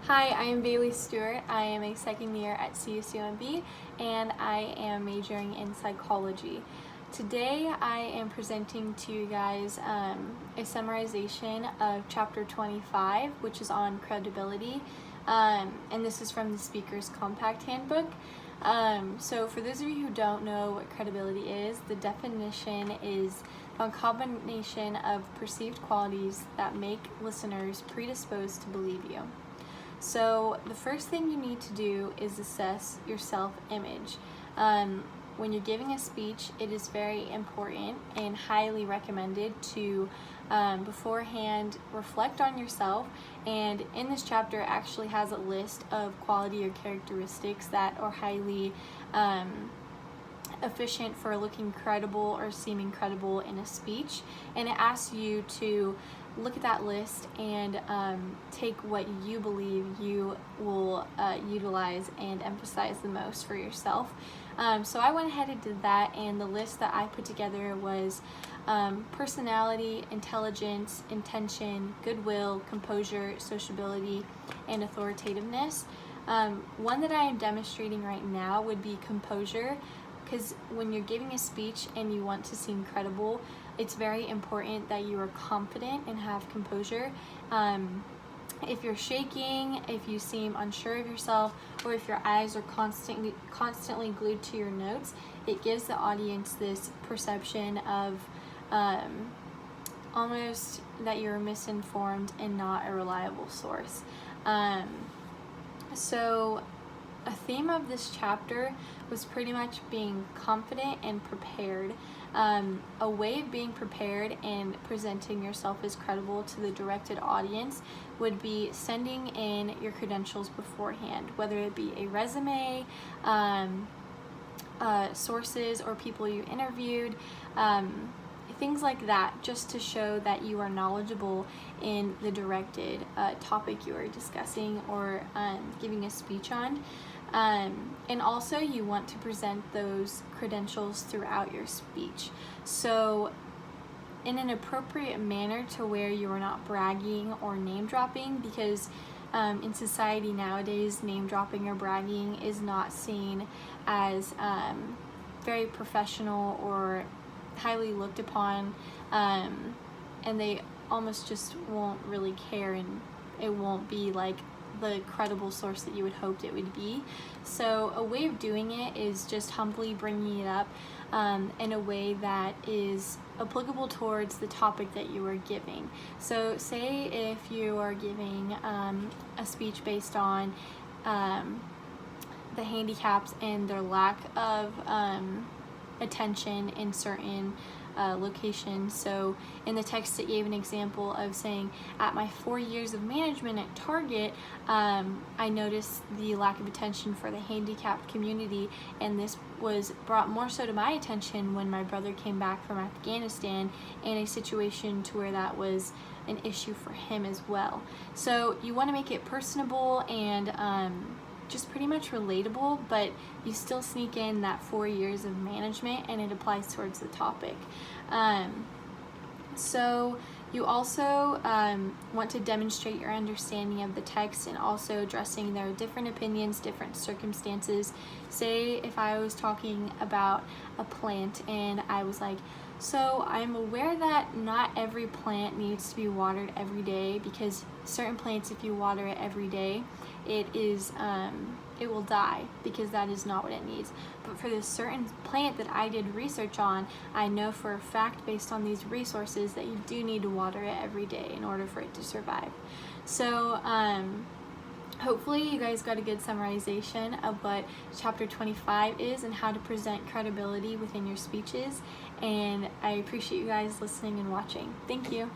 Hi, I am Bailey Stewart. I am a second year at HCOM110-13 and I am majoring in psychology. Today I am presenting to you guys a summarization of chapter 25, which is on credibility, and this is from the Speaker's Compact Handbook. So for those of you who don't know what credibility is, the definition is a combination of perceived qualities that make listeners predisposed to believe you. So the first thing you need to do is assess your self-image. When you're giving a speech, it is very important and highly recommended to beforehand reflect on yourself, and in this chapter it actually has a list of quality or characteristics that are highly efficient for looking credible or seeming credible in a speech, and it asks you to look at that list and take what you believe you will utilize and emphasize the most for yourself. So I went ahead and did that, and the list that I put together was personality, intelligence, intention, goodwill, composure, sociability, and authoritativeness. One that I am demonstrating right now would be composure, because when you're giving a speech and you want to seem credible, it's very important that you are confident and have composure. If you're shaking, if you seem unsure of yourself, or if your eyes are constantly glued to your notes, it gives the audience this perception of almost that you're misinformed and not a reliable source. So a theme of this chapter was pretty much being confident and prepared. A way of being prepared and presenting yourself as credible to the directed audience would be sending in your credentials beforehand, whether it be a resume, sources or people you interviewed, things like that, just to show that you are knowledgeable in the directed topic you are discussing or giving a speech on. And also you want to present those credentials throughout your speech. So in an appropriate manner to where you are not bragging or name dropping, because in society nowadays, name dropping or bragging is not seen as very professional or highly looked upon, and they almost just won't really care, and it won't be like the credible source that you would hoped it would be. So a way of doing it is just humbly bringing it up in a way that is applicable towards the topic that you are giving. So say if you are giving a speech based on the handicaps and their lack of attention in certain locations. So in the text it gave an example of saying, at my 4 years of management at Target, I noticed the lack of attention for the handicapped community, and this was brought more so to my attention when my brother came back from Afghanistan, in a situation to where that was an issue for him as well. So you want to make it personable and just pretty much relatable, but you still sneak in that 4 years of management and it applies towards the topic. So you also want to demonstrate your understanding of the text and also addressing their different opinions, different circumstances. Say if I was talking about a plant and I was like, so I'm aware that not every plant needs to be watered every day, because certain plants, if you water it every day, it will die, because that is not what it needs. But for this certain plant that I did research on, I know for a fact based on these resources that you do need to water it every day in order for it to survive. So hopefully you guys got a good summarization of what chapter 25 is and how to present credibility within your speeches, and I appreciate you guys listening and watching. Thank you.